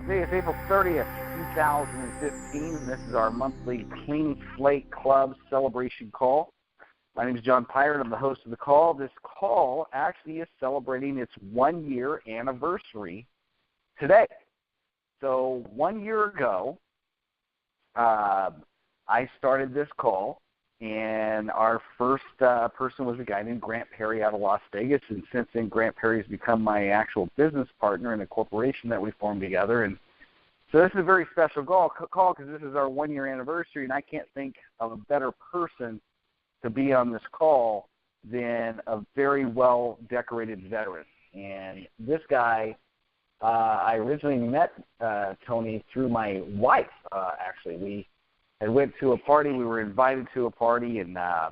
Today is April 30th, 2015, and this is our monthly Clean Slate Club celebration call. My name is John Pyron. I'm the host of the call. This call actually is celebrating its 1-year anniversary today. So 1 year ago, I started this call, and our first person was a guy named Grant Perry out of Las Vegas, and since then Grant Perry has become my actual business partner in a corporation that we formed together. And so this is a very special call because this is our 1-year anniversary, and I can't think of a better person to be on this call than a very well-decorated veteran. And this guy, I originally met Tony through my wife, actually. We had went to a party. We were invited to a party and had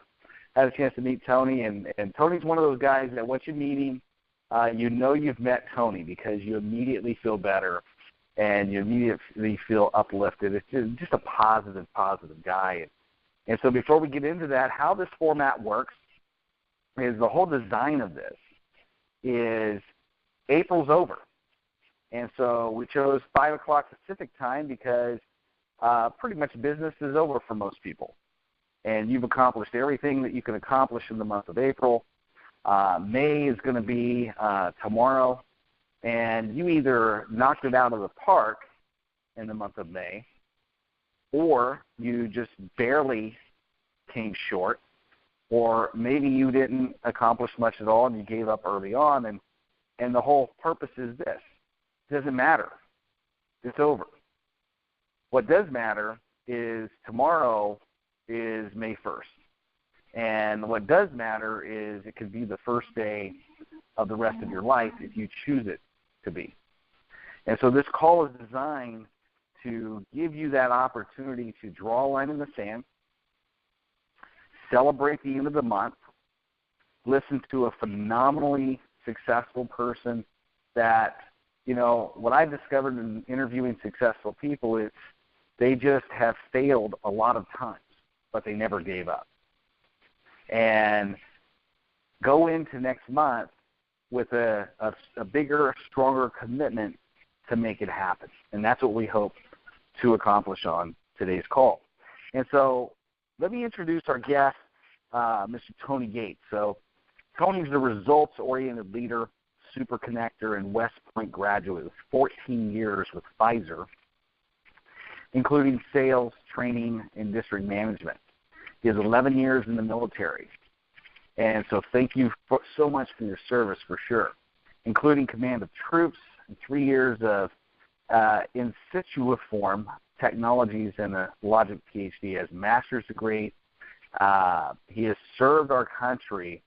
a chance to meet Tony. And Tony's one of those guys that once you meet him, you know you've met Tony because you immediately feel better and you immediately feel uplifted. It's just a positive guy. And so before we get into that, how this format works is the whole design of this is April's over. And so we chose 5 o'clock Pacific time because pretty much business is over for most people. And you've accomplished everything that you can accomplish in the month of April. May is going to be tomorrow. And you either knocked it out of the park in the month of May, or you just barely came short, or maybe you didn't accomplish much at all and you gave up early on. And the whole purpose is this. It doesn't matter. It's over. What does matter is tomorrow is May 1st. And what does matter is it could be the first day of the rest of your life if you choose it to be. And so this call is designed to give you that opportunity to draw a line in the sand, celebrate the end of the month, listen to a phenomenally successful person that, you know, what I've discovered in interviewing successful people is they just have failed a lot of times, but they never gave up. And go into next month with a bigger, stronger commitment to make it happen. And that's what we hope to accomplish on today's call. And so let me introduce our guest, Mr. Tony Gates. So Tony's the results-oriented leader, super connector, and West Point graduate with 14 years with Pfizer, including sales, training, and district management. He has 11 years in the military. And so thank you so much for your service, for sure, including command of troops and 3 years of in situ reform technologies and a logic PhD, has a master's degree. He has served our country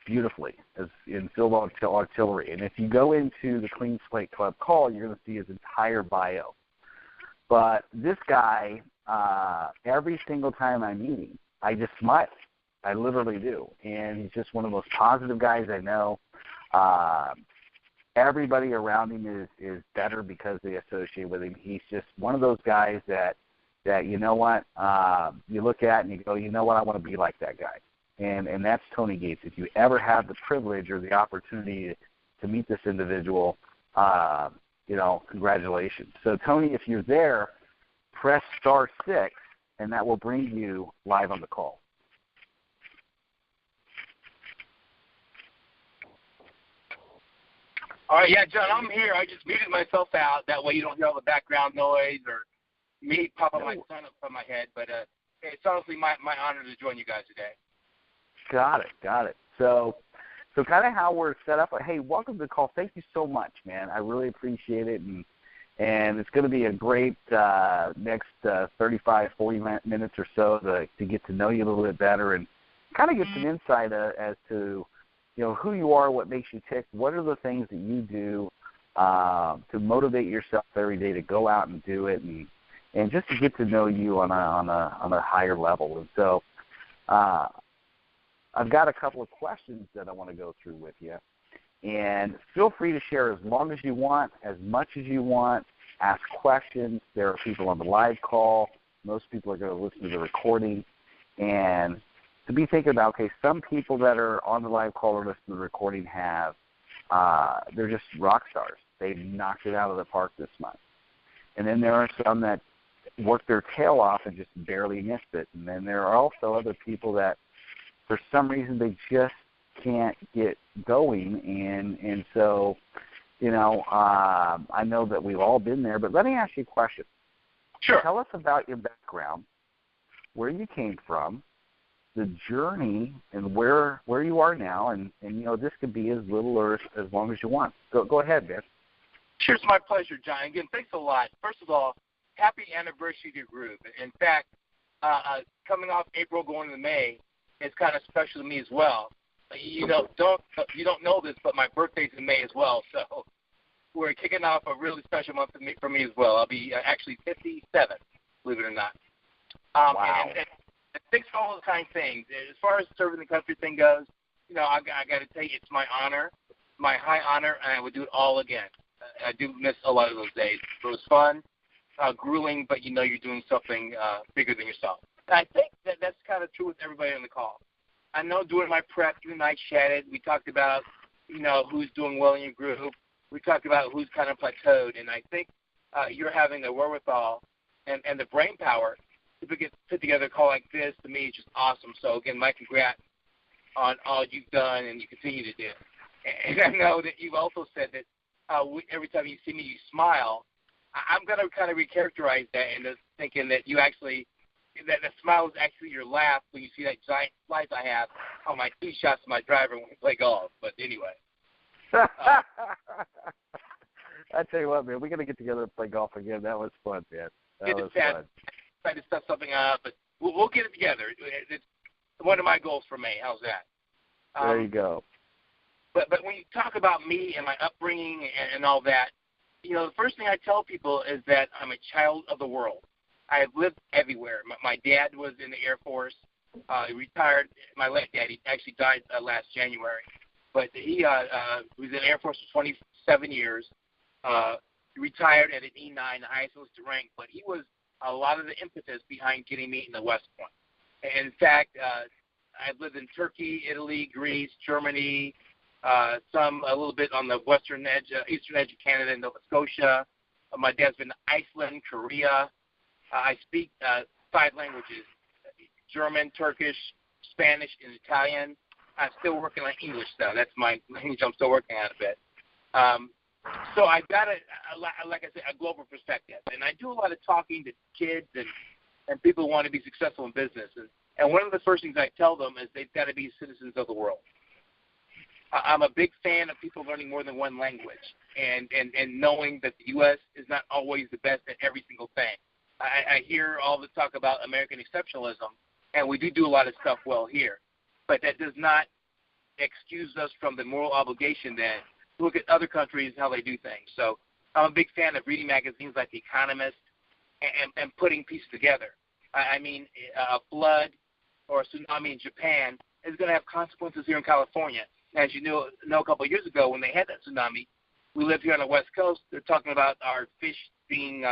beautifully as in field artillery. And if you go into the Clean Slate Club call, you're going to see his entire bio. But this guy, every single time I meet him, I just smile. I literally do. And he's just one of the most positive guys I know. Everybody around him is better because they associate with him. He's just one of those guys that you know what, you look at and you go, you know what, I want to be like that guy. And that's Tony Gates. If you ever have the privilege or the opportunity to meet this individual, you know, congratulations. So, Tony, if you're there, press *6, and that will bring you live on the call. All right, yeah, John, I'm here. I just muted myself out. That way you don't hear all the background noise or me popping my son up on my head. But it's honestly my honor to join you guys today. Got it. So kind of how we're set up. Hey, welcome to the call. Thank you so much, man. I really appreciate it. And it's going to be a great next 35, 40 minutes or so to get to know you a little bit better and kind of get some insight as to, you know, who you are, what makes you tick, what are the things that you do to motivate yourself every day to go out and do it, and just to get to know you on a higher level. And so I've got a couple of questions that I want to go through with you. And feel free to share as long as you want, as much as you want. Ask questions. There are people on the live call. Most people are going to listen to the recording. And to be thinking about, okay, some people that are on the live call or listen to the recording they're just rock stars. They knocked it out of the park this month. And then there are some that work their tail off and just barely missed it. And then there are also other people that, for some reason, they just can't get going. And so, I know that we've all been there, but let me ask you a question. Sure. Tell us about your background, where you came from, the journey, and where you are now. And this could be as little or as long as you want. Go ahead, man. Sure, it's my pleasure, John. Again, thanks a lot. First of all, happy anniversary to your group. In fact, coming off April going into May is kind of special to me as well. You don't know this, but my birthday's in May as well, so we're kicking off a really special month for me as well. I'll be actually 57, believe it or not. Wow. And thanks for all those kind of things. As far as serving the country thing goes, I got to tell you, it's my honor, my high honor, and I would do it all again. I do miss a lot of those days. It was fun, grueling, but you're doing something bigger than yourself. And I think that's kind of true with everybody on the call. I know during my prep, you and I chatted. We talked about, who's doing well in your group. We talked about who's kind of plateaued. And I think you're having the wherewithal and the brain power to put together a call like this. To me, it's just awesome. So, again, my congrats on all you've done and you continue to do. And I know that you've also said that every time you see me, you smile. I'm going to kind of recharacterize that into thinking that you actually – that the smile is actually your laugh when you see that giant slice I have on my tee shots to my driver when we play golf. But anyway. I tell you what, man, we got to get together and play golf again. That was fun, man. That was fun. Try to set something up, but we'll get it together. It's one of my goals for May. How's that? There you go. But when you talk about me and my upbringing and all that, the first thing I tell people is that I'm a child of the world. I have lived everywhere. My dad was in the Air Force. He retired. My late dad, he actually died last January. But he was in the Air Force for 27 years. He retired at an E9, the highest enlisted rank. But he was a lot of the impetus behind getting me in the West Point. And in fact, I've lived in Turkey, Italy, Greece, Germany, a little bit on the western edge, eastern edge of Canada and Nova Scotia. My dad's been to Iceland, Korea. I speak 5 languages, German, Turkish, Spanish, and Italian. I'm still working on English, though. That's my language I'm still working on a bit. So I've got, like I said, a global perspective. And I do a lot of talking to kids and people who want to be successful in business. And one of the first things I tell them is they've got to be citizens of the world. I'm a big fan of people learning more than one language and knowing that the U.S. is not always the best at every single thing. I hear all the talk about American exceptionalism, and we do a lot of stuff well here. But that does not excuse us from the moral obligation then to look at other countries and how they do things. So I'm a big fan of reading magazines like The Economist and putting pieces together. I mean, a flood or a tsunami in Japan is going to have consequences here in California. As you know a couple of years ago when they had that tsunami, we lived here on the West Coast. They're talking about our fish being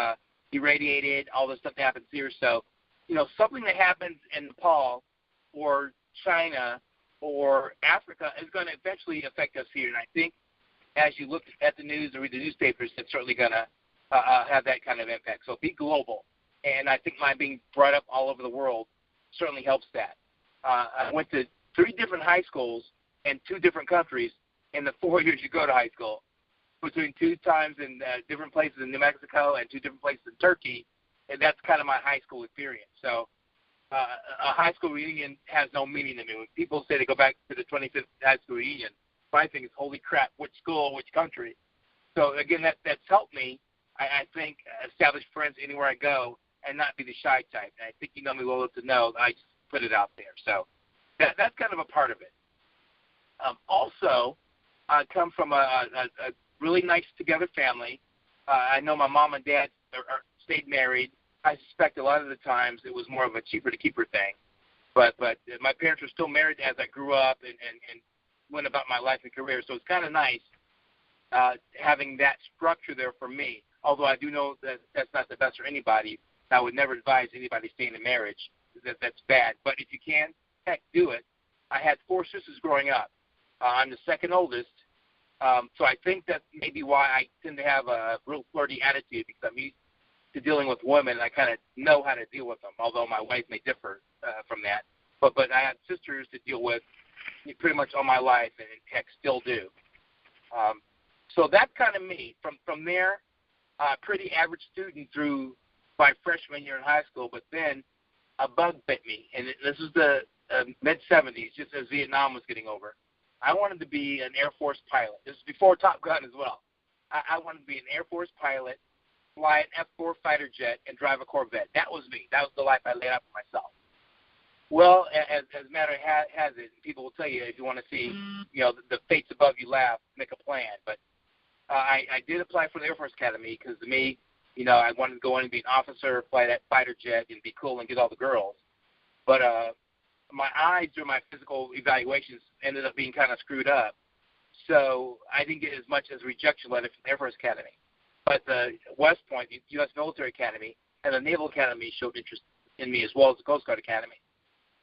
irradiated, all the stuff that happens here. So, something that happens in Nepal or China or Africa is going to eventually affect us here. And I think as you look at the news or read the newspapers, it's certainly going to have that kind of impact. So be global. And I think my being brought up all over the world certainly helps that. I went to 3 different high schools in 2 different countries in the 4 years you go to high school, between 2 times in different places in New Mexico and 2 different places in Turkey, and that's kind of my high school experience. So a high school reunion has no meaning to me. When people say they go back to the 25th high school reunion, my thing is, holy crap, which school, which country? So, again, that's helped me, I think, establish friends anywhere I go and not be the shy type. And I think you know me well enough to know I just put it out there. So that's kind of a part of it. Also, I come from a really nice together family. I know my mom and dad stayed married. I suspect a lot of the times it was more of a cheaper to keep her thing. But my parents were still married as I grew up and went about my life and career. So it's kind of nice having that structure there for me. Although I do know that that's not the best for anybody. I would never advise anybody staying in marriage. That's bad. But if you can, heck, do it. I had 4 sisters growing up. I'm the second oldest, So I think that's maybe why I tend to have a real flirty attitude, because I'm used to dealing with women, and I kind of know how to deal with them, although my wife may differ from that. But I have sisters to deal with pretty much all my life, and heck, still do. So that's kind of me. From there, pretty average student through my freshman year in high school, but then a bug bit me, and this was the mid-'70s, just as Vietnam was getting over. I wanted to be an Air Force pilot. This is before Top Gun as well. I wanted to be an Air Force pilot, fly an F-4 fighter jet, and drive a Corvette. That was me. That was the life I laid out for myself. Well, as a matter has it, people will tell you, if you want to see, the fates above you laugh, make a plan. But I did apply for the Air Force Academy because to me, I wanted to go in and be an officer, fly that fighter jet, and be cool and get all the girls. But my eyes during my physical evaluations ended up being kind of screwed up. So I didn't get as much as a rejection letter from the Air Force Academy. But the West Point, the U.S. Military Academy, and the Naval Academy showed interest in me, as well as the Coast Guard Academy.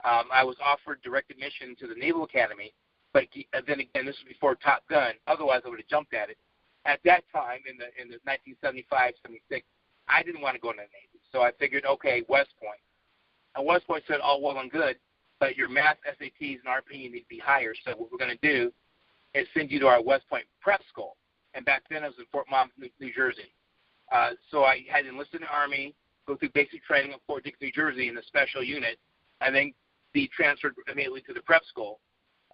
I was offered direct admission to the Naval Academy, but then again, this was before Top Gun. Otherwise, I would have jumped at it. At that time, in the 1975, 76, I didn't want to go into the Navy. So I figured, okay, West Point. And West Point said, oh, well and good, but your math, SATs, and RP need to be higher. So what we're going to do is send you to our West Point prep school. And back then, I was in Fort Monmouth, New Jersey. So I had enlisted in the Army, go through basic training at Fort Dix, New Jersey in the special unit, and then be transferred immediately to the prep school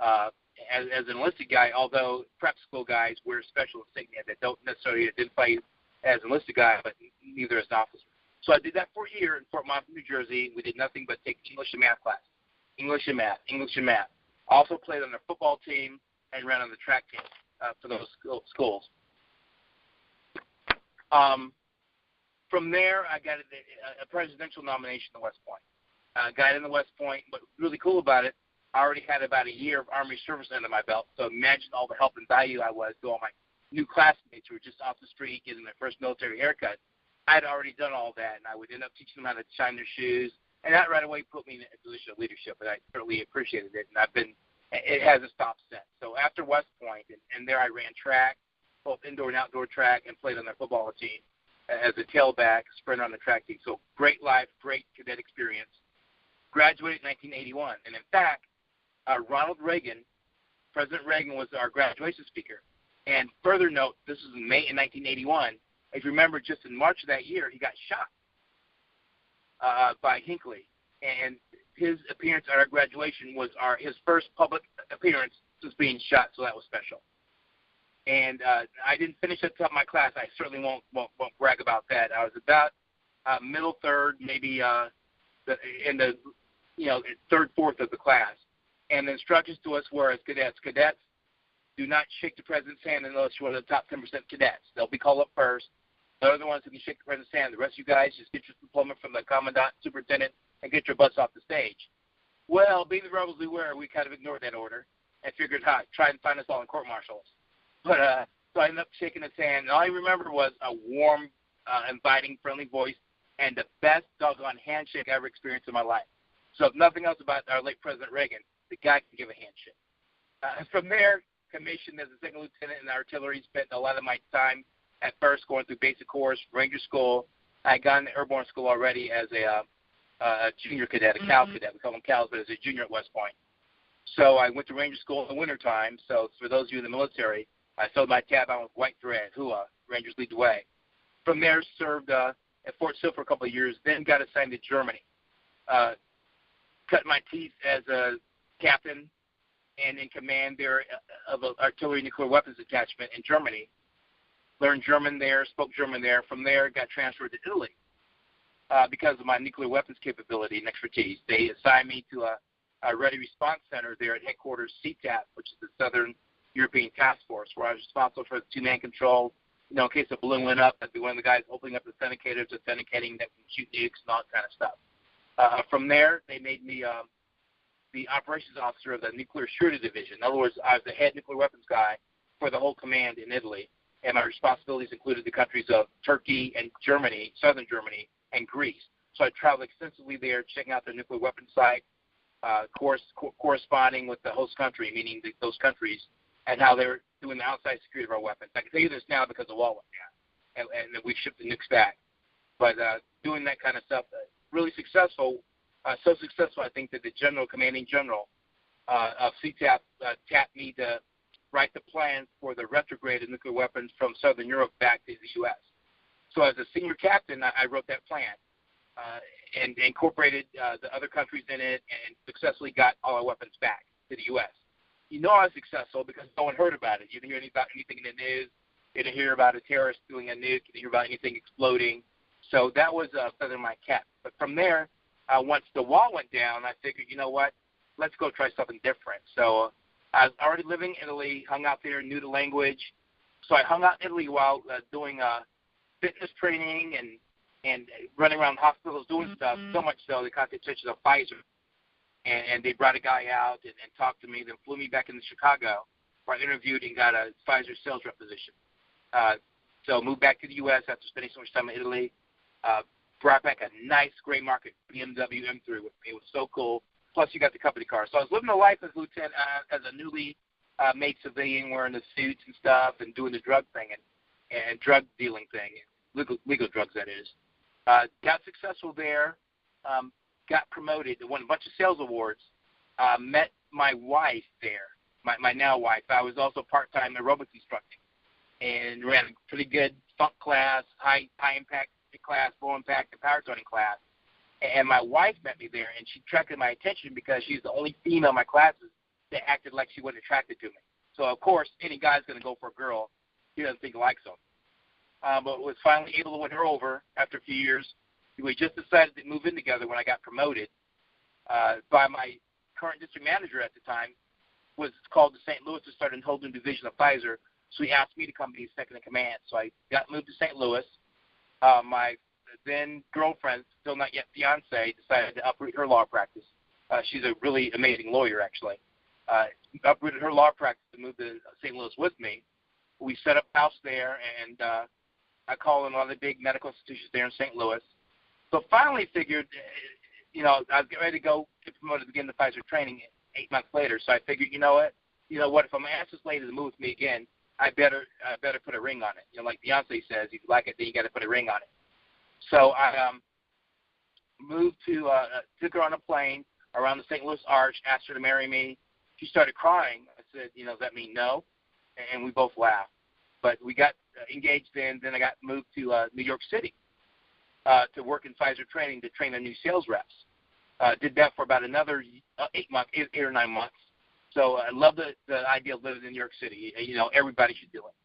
as an enlisted guy, although prep school guys wear special insignia that don't necessarily identify you as an enlisted guy, but neither as an officer. So I did that for a year in Fort Monmouth, New Jersey. We did nothing but take English and math class. English and math. Also played on the football team and ran on the track team for those schools. From there, I got a presidential nomination at West Point. Got in the West Point, but really cool about it, I already had about a year of Army service under my belt, so imagine all the help and value I was to all my new classmates who were just off the street getting their first military haircut. I had already done all that, and I would end up teaching them how to shine their shoes, and that right away put me in a position of leadership, and I certainly appreciated it, and it hasn't stopped since. So after West Point, and there I ran track, both indoor and outdoor track, and played on the football team as a tailback, sprinter on the track team. So great life, great cadet experience. Graduated in 1981, and in fact, Ronald Reagan, President Reagan was our graduation speaker. And further note, this was in May in 1981. If you remember, just in March of that year, he got shot by Hinckley. And his appearance at our graduation was his first public appearance since being shot, so that was special. And I didn't finish at the top of my class. I certainly won't brag about that. I was about middle third, maybe in the third, fourth of the class. And the instructions to us were as cadets, do not shake the president's hand unless you're one of the top 10% cadets. They'll be called up first. They're the ones who can shake the president's hand. The rest of you guys just get your diploma from the commandant, superintendent, and get your butts off the stage. Well, being the rebels we were, we kind of ignored that order and figured, try and find us all in court-martials. But so I ended up shaking his hand, and all I remember was a warm, inviting, friendly voice and the best doggone handshake I ever experienced in my life. So if nothing else about our late President Reagan, the guy can give a handshake. From there, commissioned as a second lieutenant in the artillery, spent a lot of my time at first going through basic course, Ranger School. I got into airborne school already as a junior cadet, a Cal cadet. We call them Cals, but as a junior at West Point. So I went to Ranger School in the wintertime. So for those of you in the military, I sewed my tab on with white thread, hua, Rangers lead the way. From there, served at Fort Sill for a couple of years, then got assigned to Germany. Cut my teeth as a captain and in command there of an artillery nuclear weapons detachment in Germany. Learned German there, spoke German there. From there, got transferred to Italy because of my nuclear weapons capability and expertise. They assigned me to a Ready Response Center there at headquarters CTAP, which is the Southern European Task Force, where I was responsible for the two-man control. In case a balloon went up, I'd be one of the guys opening up the authenticators, authenticating that can shoot nukes and all that kind of stuff. From there, they made me the operations officer of the Nuclear Surety Division. In other words, I was the head nuclear weapons guy for the whole command in Italy, and my responsibilities included the countries of Turkey and Germany, southern Germany, and Greece. So I traveled extensively there, checking out their nuclear weapons site, corresponding with the host country, meaning those countries, and how they're doing the outside security of our weapons. I can tell you this now because the wall went down, and we shipped the nukes back. But doing that kind of stuff, really successful. So successful, I think, that the commanding general of CTAP tapped me to write the plans for the retrograded nuclear weapons from Southern Europe back to the U.S. So as a senior captain, I wrote that plan and incorporated the other countries in it and successfully got all our weapons back to the U.S. You know I was successful because no one heard about it. You didn't hear about anything in the news. You didn't hear about a terrorist doing a nuke. You didn't hear about anything exploding. So that was a feather in my cap. But from there, once the wall went down, I figured, you know what, let's go try something different. So I was already living in Italy, hung out there, knew the language. So I hung out in Italy while doing fitness training and running around hospitals doing stuff, so much so they caught the attention of Pfizer. And they brought a guy out and talked to me, then flew me back into Chicago, where I interviewed and got a Pfizer sales rep position. So moved back to the U.S. after spending so much time in Italy. Brought back a nice gray market BMW M3 with me. It was so cool. Plus, you got the company car. So I was living a life as lieutenant, as a newly made civilian, wearing the suits and stuff, and doing the drug thing and drug dealing thing, legal drugs, that is. Got successful there. Got promoted. Won a bunch of sales awards. Met my wife there, my now wife. I was also part-time aerobics instructor and ran a pretty good funk class, high impact class, low impact, and power toning class. And my wife met me there, and she attracted my attention because she's the only female in my classes that acted like she wasn't attracted to me. So, of course, any guy's going to go for a girl he doesn't think he likes them. But was finally able to win her over after a few years. We just decided to move in together when I got promoted by my current district manager at the time, was called to St. Louis to start a whole new division of Pfizer. So he asked me to come be his second in command. So I got moved to St. Louis. My then girlfriend, still not yet fiance, decided to uproot her law practice. She's a really amazing lawyer, actually. Uprooted her law practice to move to St. Louis with me. We set up house there, and I called in one of the big medical institutions there in St. Louis. So finally figured, I was getting ready to go get promoted to begin the Pfizer training 8 months later. So I figured, you know what, if I'm asked this lady to move with me again, I better put a ring on it. Like Beyonce says, if you like it, then you got to put a ring on it. So I moved took her on a plane around the St. Louis Arch, asked her to marry me. She started crying. I said, does that mean no? And we both laughed. But we got engaged then. Then I got moved to New York City to work in Pfizer training to train the new sales reps. Did that for about another 8 or 9 months. So I love the idea of living in New York City. Everybody should do it.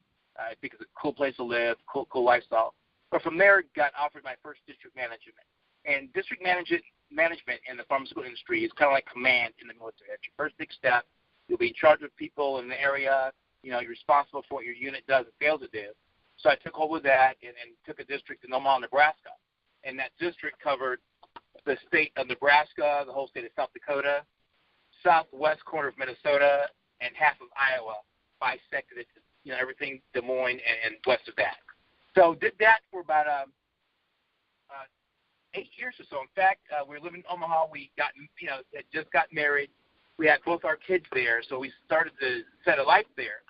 I think it's a cool place to live, cool lifestyle. But from there, got offered my first district management. And district management in the pharmaceutical industry is kind of like command in the military. That's your first big step. You'll be in charge of people in the area. You're responsible for what your unit does and fails to do. So I took hold of that and took a district in Omaha, Nebraska. And that district covered the state of Nebraska, the whole state of South Dakota, southwest corner of Minnesota, and half of Iowa, bisected it to, everything Des Moines and west of that. So did that for about 8 years or so. In fact, we were living in Omaha. We got, had just got married. We had both our kids there, so we started to set a life there.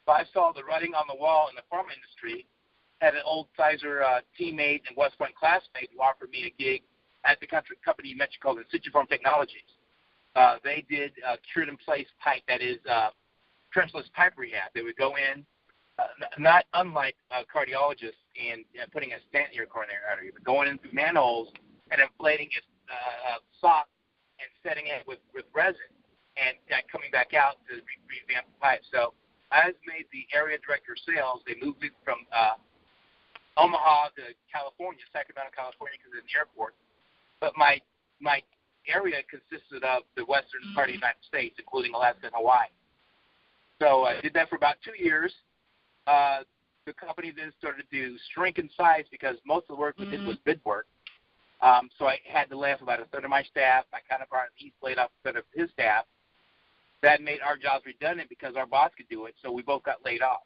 So I saw the writing on the wall in the pharma industry. Had an old Pfizer teammate and West Point classmate who offered me a gig at the company you mentioned called Instituform Technologies. They did cured-in-place pipe, that is trenchless pipe rehab. They would go in, not unlike cardiologists and putting a stent in your coronary artery, but going in through manholes and inflating its sock and setting it with resin and coming back out to revamp the pipe. So I was made the area director of sales. They moved it from Omaha to California, Sacramento, California, because of the airport. But my area consisted of the western part of the United States, including Alaska and Hawaii. So I did that for about 2 years. The company then started to shrink in size because most of the work we did was bid work. So I had to lay off about a third of my staff. My counterpart, he's laid off a third of his staff. That made our jobs redundant because our boss could do it, so we both got laid off.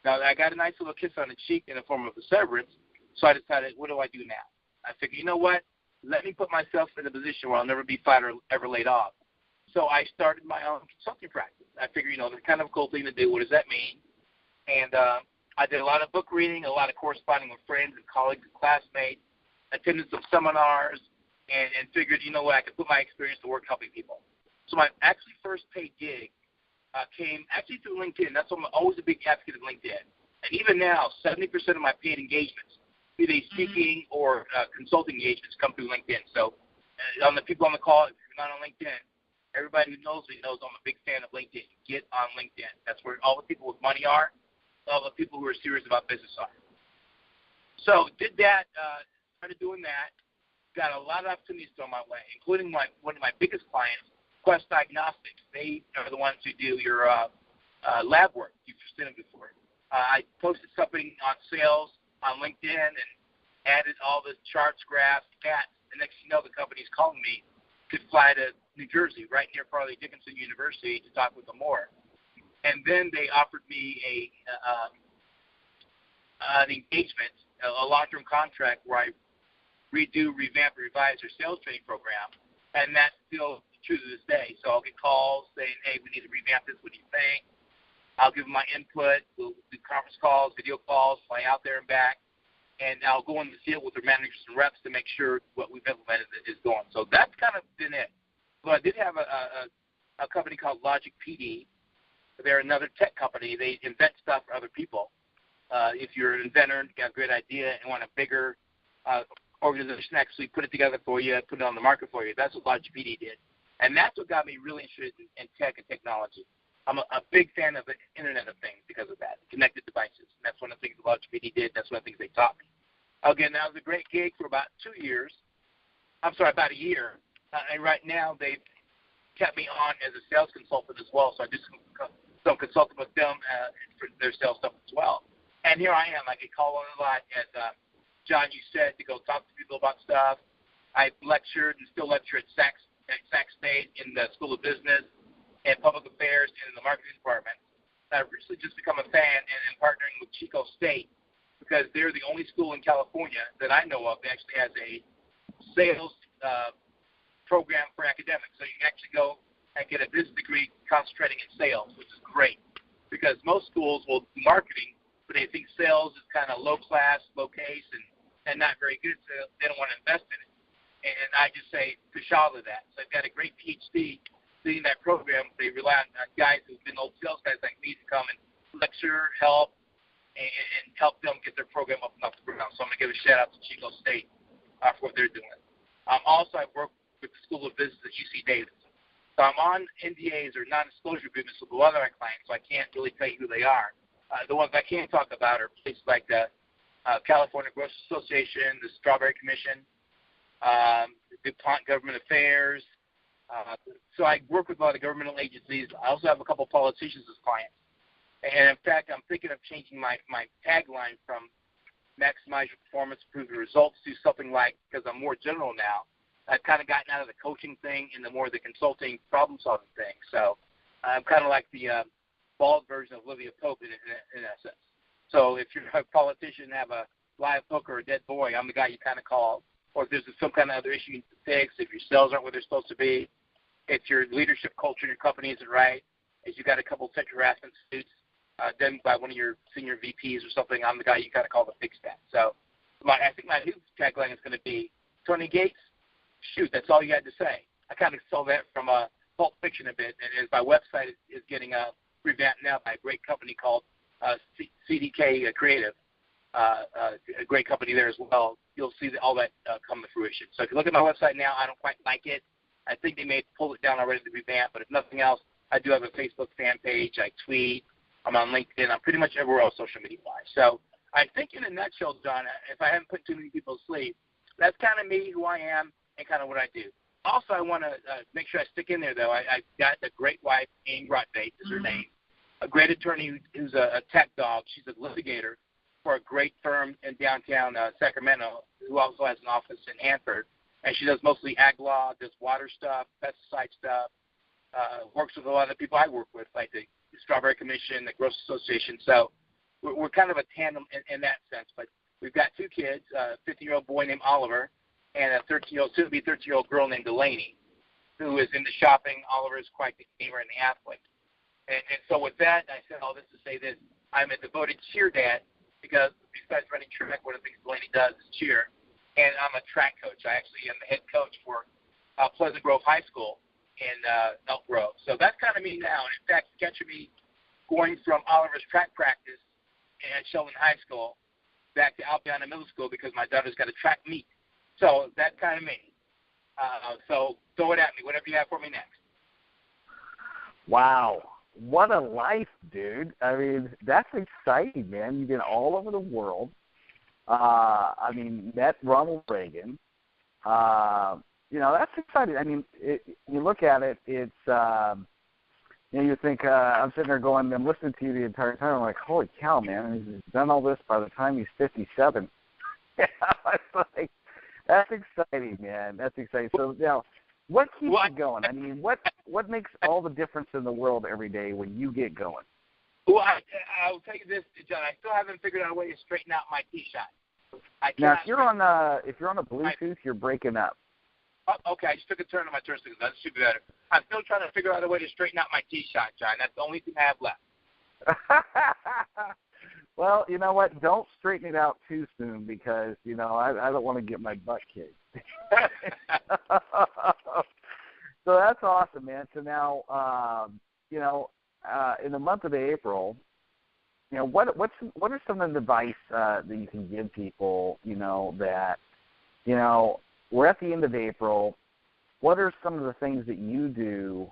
Now, I got a nice little kiss on the cheek in the form of a severance, so I decided, what do I do now? I figured, you know what? Let me put myself in a position where I'll never be fired or ever laid off. So I started my own consulting practice. I figured, that's kind of a cool thing to do. What does that mean? And I did a lot of book reading, a lot of corresponding with friends and colleagues and classmates, attended some seminars, and figured, you know what, I could put my experience to work helping people. So my actually first paid gig came actually through LinkedIn. That's why I'm always a big advocate of LinkedIn. And even now, 70% of my paid engagements, be they speaking or consulting engagements, come through LinkedIn. So on the people on the call, if you're not on LinkedIn, everybody who knows me knows I'm a big fan of LinkedIn. Get on LinkedIn. That's where all the people with money are, all the people who are serious about business are. So did that, started doing that, got a lot of opportunities thrown my way, including one of my biggest clients, Quest Diagnostics. They are the ones who do your lab work. You've seen them before. I posted something on sales on LinkedIn and added all the charts, graphs, stats. The next thing you know, the company's calling me to fly to New Jersey, right near Farley Dickinson University, to talk with them more. And then they offered me an engagement, a long-term contract where I redo, revamp, revise their sales training program, and that's still true to this day. So I'll get calls saying, hey, we need to revamp this. What do you think? I'll give them my input. We'll do conference calls, video calls, fly out there and back, and I'll go in the field with their managers and reps to make sure what we've implemented is going. So that's kind of been it. But I did have a company called Logic PD. They're another tech company. They invent stuff for other people. If you're an inventor, you got a great idea, and want a bigger organization actually put it together for you, put it on the market for you. That's what Logic PD did. And that's what got me really interested in tech and technology. I'm a big fan of the Internet of Things because of that, connected devices. And that's one of the things Logic PD did. That's one of the things they taught me. Again, that was a great gig for about 2 years. About a year. And right now they've kept me on as a sales consultant as well. So I do some consulting with them for their sales stuff as well. And here I am. I get called on a lot, as John, you said, to go talk to people about stuff. I lectured and still lecture at Sac State in the School of Business and Public Affairs and in the marketing department. I've recently just become a fan and partnering with Chico State because they're the only school in California that I know of that actually has a sales program for academics. So you can actually go and get a business degree concentrating in sales, which is great because most schools will do marketing, but they think sales is kind of low class, low case, and not very good, so they don't want to invest in it. And I just say, push all of that. So I've got a great PhD leading that program. They rely on guys who've been old sales guys like me to come and lecture, help, and help them get their program up and off the ground. So I'm going to give a shout-out to Chico State for what they're doing. Also, I've worked with the School of Business at UC Davis. So I'm on NDAs or non-disclosure agreements with a lot of my clients, so I can't really tell you who they are. The ones I can talk about are places like the California Grocers Association, the Strawberry Commission, DuPont Government Affairs. So I work with a lot of governmental agencies. I also have a couple of politicians as clients. And, in fact, I'm thinking of changing my tagline from maximize your performance, improve your results, to something like, because I'm more general now, I've kind of gotten out of the coaching thing into more of the consulting problem-solving thing. So I'm kind of like the bald version of Olivia Pope in essence. So if you're a politician and have a live hook or a dead boy, I'm the guy you kind of call. Or if there's some kind of other issue you need to fix, if your sales aren't where they're supposed to be, if your leadership culture in your company isn't right, if you got a couple of sexual harassment suits done by one of your senior VPs or something, I'm the guy you kind of call to fix that. So I think my new tagline is going to be, Tony Gates, shoot, that's all you had to say. I kind of stole that from Pulp Fiction a bit, and my website is getting revamped now by a great company called CDK Creative, a great company there as well. You'll see all that come to fruition. So if you look at my website now, I don't quite like it. I think they may pull it down already to revamp, but if nothing else, I do have a Facebook fan page. I tweet. I'm on LinkedIn. I'm pretty much everywhere else social media-wise. So I think in a nutshell, John, if I haven't put too many people to sleep, that's kind of me, who I am, and kind of what I do. Also, I want to make sure I stick in there, though. I've got a great wife, Amy Rotbate is her name, a great attorney who's a tech dog. She's a litigator for a great firm in downtown Sacramento, who also has an office in Hanford. And she does mostly ag law, does water stuff, pesticide stuff, works with a lot of the people I work with, like the Strawberry Commission, the Grocers Association. So we're kind of a tandem in that sense. But we've got two kids, a 15-year-old boy named Oliver and a 13-year-old, soon-to-be 13-year-old girl named Delaney, who is into shopping. Oliver is quite the gamer and the athlete. And so with that, I said all this to say that I'm a devoted cheer dad because besides running track, one of the things Delaney does is cheer. And I'm a track coach. I actually am the head coach for Pleasant Grove High School in Elk Grove. So that's kind of me now. And in fact, catching me going from Oliver's track practice at Sheldon High School back to Albiona Middle School because my daughter's got a track meet. So that's kind of me. So throw it at me, whatever you have for me next. Wow. What a life, dude. I mean, that's exciting, man. You've been all over the world. Met Ronald Reagan. That's exciting. I mean, you look at it, it's, you think, I'm sitting there going, I'm listening to you the entire time. I'm like, holy cow, man. He's done all this by the time he's 57. It's like, that's exciting, man. That's exciting. So now, what keeps you going? I mean, what makes all the difference in the world every day when you get going? Well, I will tell you this, John. I still haven't figured out a way to straighten out my tee shot. Now, if you're on a Bluetooth, you're breaking up. Okay, I just took a turn on my turn signal. That should be better. I'm still trying to figure out a way to straighten out my tee shot, John. That's the only thing I have left. Well, you know what? Don't straighten it out too soon because, I don't want to get my butt kicked. So that's awesome, man. So now, in the month of April, what are some of the advice that you can give people, that, we're at the end of April. What are some of the things that you do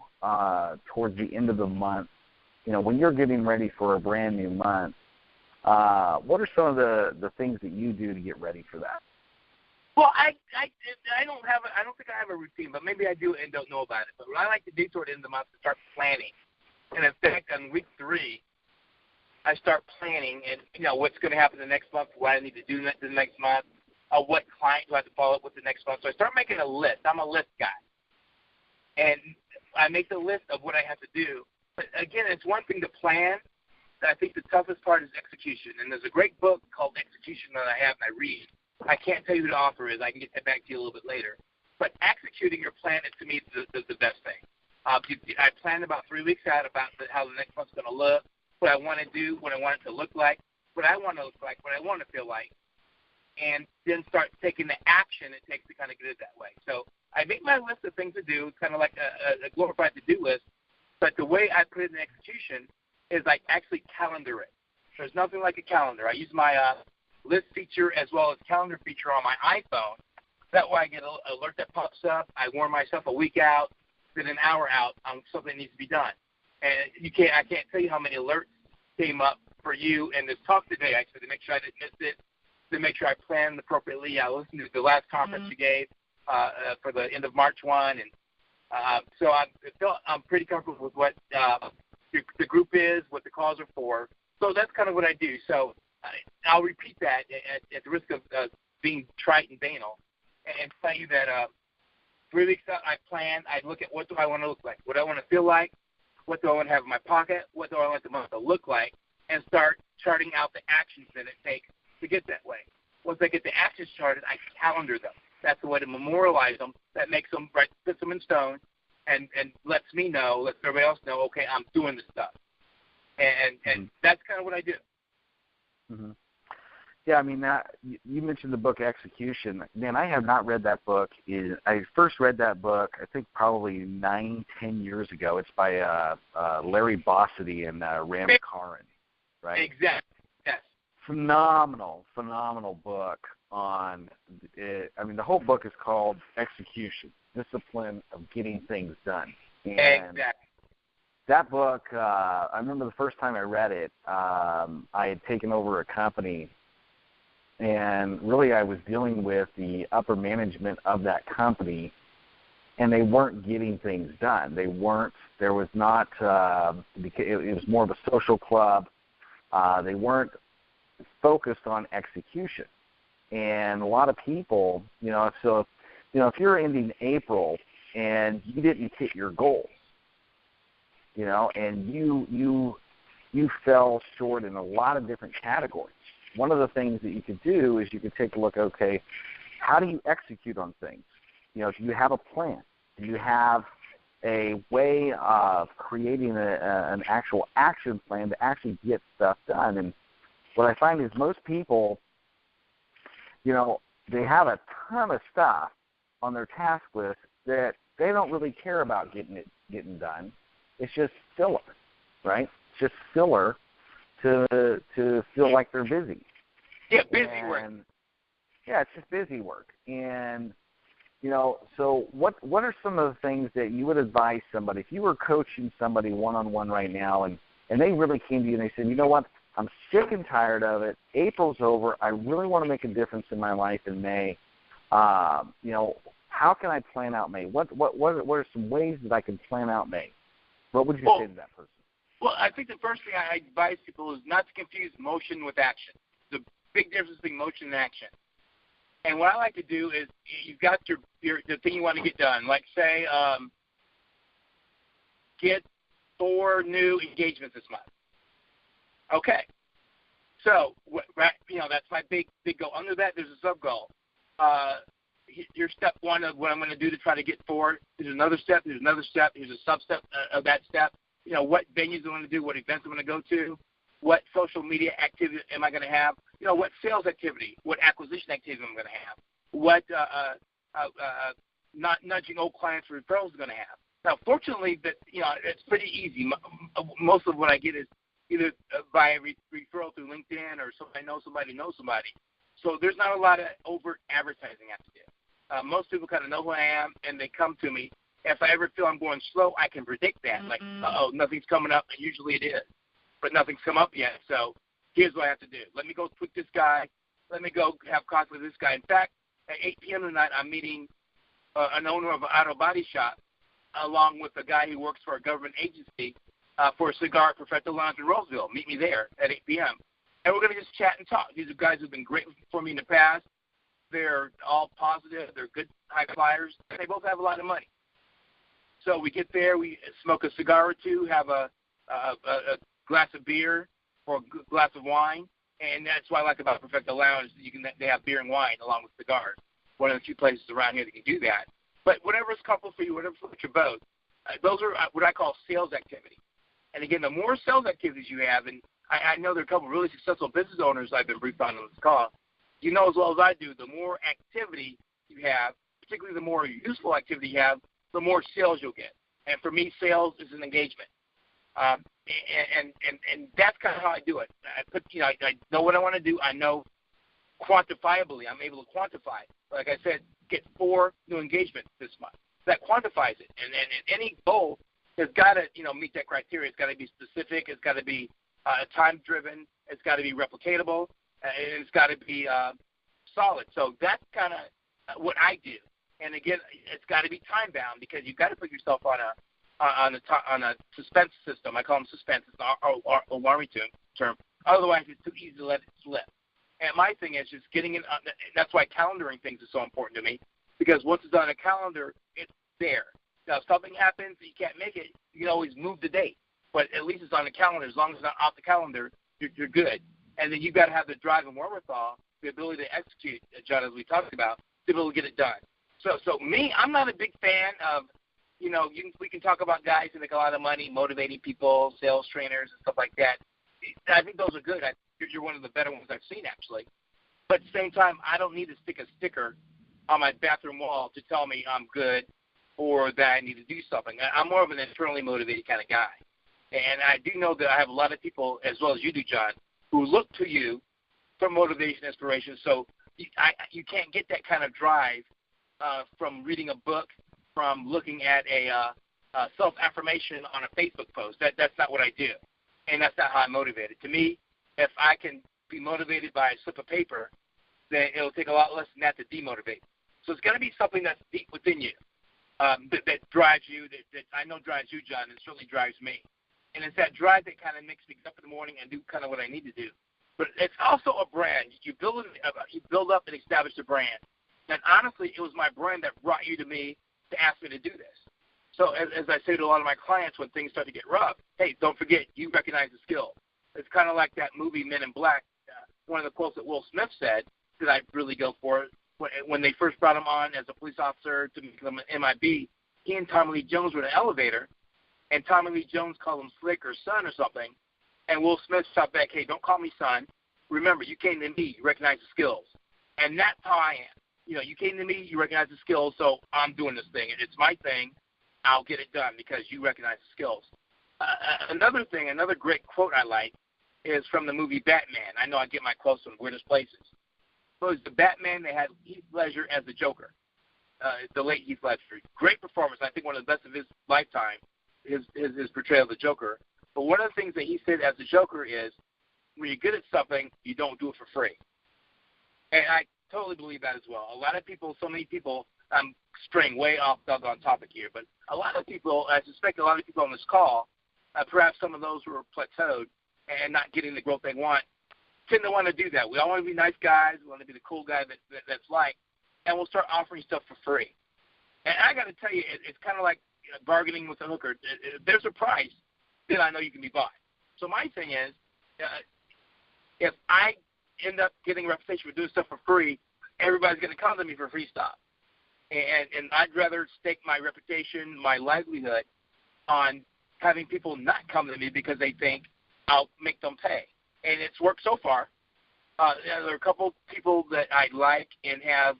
towards the end of the month, when you're getting ready for a brand new month? What are some of the things that you do to get ready for that? Well, I don't think I have a routine, but maybe I do and don't know about it. But what I like to do toward the end of the month is start planning. And in fact, on week 3, I start planning and, what's going to happen the next month, what I need to do the next month, what client do I have to follow up with the next month. So I start making a list. I'm a list guy. And I make the list of what I have to do. But, again, it's one thing to plan. I think the toughest part is execution. And there's a great book called Execution that I have and I read. I can't tell you who the author is. I can get that back to you a little bit later. But executing your plan is, to me, the best thing. I plan about 3 weeks out about how the next month's going to look, what I want to do, what I want it to look like, what I want to look like, what I want to feel like, and then start taking the action it takes to kind of get it that way. So I make my list of things to do. It's kind of like a glorified to-do list. But the way I put it in execution is I actually calendar it. There's nothing like a calendar. I use my list feature as well as calendar feature on my iPhone. That way I get an alert that pops up. I warn myself a week out, then an hour out on something that needs to be done. And I can't tell you how many alerts came up for you in this talk today, actually, to make sure I didn't miss it, to make sure I planned appropriately. I listened to the last conference you gave for the end of March 1, and so I'm pretty comfortable with what the group is, what the calls are for. So that's kind of what I do. So I'll repeat that at the risk of being trite and banal and tell you that 3 weeks out I plan, I look at what do I want to look like, what do I want to feel like, what do I want to have in my pocket, what do I want the month to look like, and start charting out the actions that it takes to get that way. Once I get the actions charted, I calendar them. That's the way to memorialize them. That makes them, puts them in stone and lets me know, lets everybody else know, okay, I'm doing this stuff. And that's kind of what I do. Mm-hmm. Yeah, I mean, you mentioned the book Execution. Man, I have not read that book. I first read that book, I think, probably 9-10 years ago. It's by Larry Bossidy and Ram Karan, right? Exactly, yes. Phenomenal book on it. I mean, the whole book is called Execution, Discipline of Getting Things Done. And exactly. That book, I remember the first time I read it, I had taken over a company, and really I was dealing with the upper management of that company, and they weren't getting things done. There was not, it was more of a social club. They weren't focused on execution. And a lot of people, if you're ending April and you didn't hit your goals, and you fell short in a lot of different categories. One of the things that you could do is you could take a look, okay, how do you execute on things? Do you have a plan? Do you have a way of creating an actual action plan to actually get stuff done. And what I find is most people, they have a ton of stuff on their task list that they don't really care about getting done. It's just filler, right? It's just filler to feel like they're busy. Yeah, busy work. Yeah, it's just busy work. And so what are some of the things that you would advise somebody if you were coaching somebody one-on-one right now and they really came to you and they said, you know what, I'm sick and tired of it. April's over. I really want to make a difference in my life in May. How can I plan out May? What are some ways that I can plan out May? What would you say to that person? Well, I think the first thing I advise people is not to confuse motion with action. There's a big difference between motion and action. And what I like to do is you've got the thing you want to get done. Like, say, get 4 new engagements this month. Okay. So, that's my big goal. Under that, there's a sub-goal. Here's step 1 of what I'm going to do to try to get 4. There's another step. There's another step. There's a sub-step of that step. What venues I'm going to do, what events I'm going to go to, what social media activity am I going to have, what sales activity, what acquisition activity I'm going to have, what not nudging old clients for referrals I'm going to have. Now, fortunately, it's pretty easy. Most of what I get is either by referral through LinkedIn or somebody knows somebody. So there's not a lot of overt advertising I have to do. Most people kind of know who I am, and they come to me. If I ever feel I'm going slow, I can predict that. Like, nothing's coming up. Usually it is. But nothing's come up yet, so here's what I have to do. Let me go tweak this guy. Let me go have coffee with this guy. In fact, at 8 p.m. tonight, I'm meeting an owner of an auto body shop along with a guy who works for a government agency for a cigar at Perfecto Lounge in Roseville. Meet me there at 8 p.m. And we're going to just chat and talk. These are guys who've been great for me in the past. They're all positive. They're good high flyers. And they both have a lot of money. So we get there. We smoke a cigar or two, have a glass of beer or a glass of wine, and that's what I like about Perfecto Lounge. They have beer and wine along with cigars. One of the few places around here that can do that. But whatever's comfortable for you, whatever floats your boat, those are what I call sales activity. And again, the more sales activities you have, and I know there are a couple of really successful business owners I've been briefed on this call. You know as well as I do, the more activity you have, particularly the more useful activity you have, the more sales you'll get. And for me, sales is an engagement. And that's kind of how I do it. I know what I want to do. I know quantifiably. I'm able to quantify. Like I said, get 4 new engagements this month. That quantifies it. And any goal has got to meet that criteria. It's got to be specific. It's got to be time driven. It's got to be replicatable, and it's got to be solid. So that's kind of what I do. And again, it's got to be time bound because you've got to put yourself on a suspense system. I call them suspense. It's an alarming term. Otherwise, it's too easy to let it slip. And my thing is just getting it. That's why calendaring things is so important to me, because once it's on a calendar, it's there. Now, if something happens and you can't make it, you can always move the date. But at least it's on the calendar. As long as it's not off the calendar, you're good. And then you've got to have the drive and wherewithal, the ability to execute, John, as we talked about, to be able to get it done. So me, I'm not a big fan of, we can talk about guys who make a lot of money, motivating people, sales trainers and stuff like that. I think those are good. You're one of the better ones I've seen, actually. But at the same time, I don't need to stick a sticker on my bathroom wall to tell me I'm good or that I need to do something. I'm more of an internally motivated kind of guy. And I do know that I have a lot of people, as well as you do, John, who look to you for motivation, inspiration. So you can't get that kind of drive from reading a book, from looking at a self-affirmation on a Facebook post. That's not what I do, and that's not how I'm motivated. To me, if I can be motivated by a slip of paper, then it'll take a lot less than that to demotivate. So it's got to be something that's deep within you, that drives you, that I know drives you, John, and certainly drives me. And it's that drive that kind of makes me get up in the morning and do kind of what I need to do. But it's also a brand. You build up and establish a brand. And honestly, it was my brand that brought you to me to ask me to do this. So as I say to a lot of my clients when things start to get rough, hey, don't forget, you recognize the skill. It's kind of like that movie Men in Black. One of the quotes that Will Smith said that I really go for when they first brought him on as a police officer to become an MIB, he and Tommy Lee Jones were in an elevator, and Tommy Lee Jones called him Slick or son or something, and Will Smith shot back, hey, don't call me son. Remember, you came to me, you recognize the skills. And that's how I am. You know, you came to me, you recognize the skills, so I'm doing this thing. It's my thing. I'll get it done because you recognize the skills. Another thing, another great quote I like is from the movie Batman. I know I get my quotes from weirdest places. So it was the Batman that had Heath Ledger as the Joker, the late Heath Ledger. Great performance. I think one of the best of his lifetime, his portrayal of the Joker. But one of the things that he said as the Joker is, when you're good at something, you don't do it for free. And I totally believe that as well. A lot of people, so many people, I'm straying way off the topic here, but a lot of people, I suspect a lot of people on this call, perhaps some of those who are plateaued and not getting the growth they want, tend to want to do that. We all want to be nice guys. We want to be the cool guy that's liked, and we'll start offering stuff for free. And I got to tell you, it's kind of like bargaining with a hooker. If there's a price, then I know you can be bought. So my thing is, if I end up getting a reputation for doing stuff for free, everybody's going to come to me for free stuff. And I'd rather stake my reputation, my livelihood, on having people not come to me because they think I'll make them pay. And it's worked so far. There are a couple people that I like and have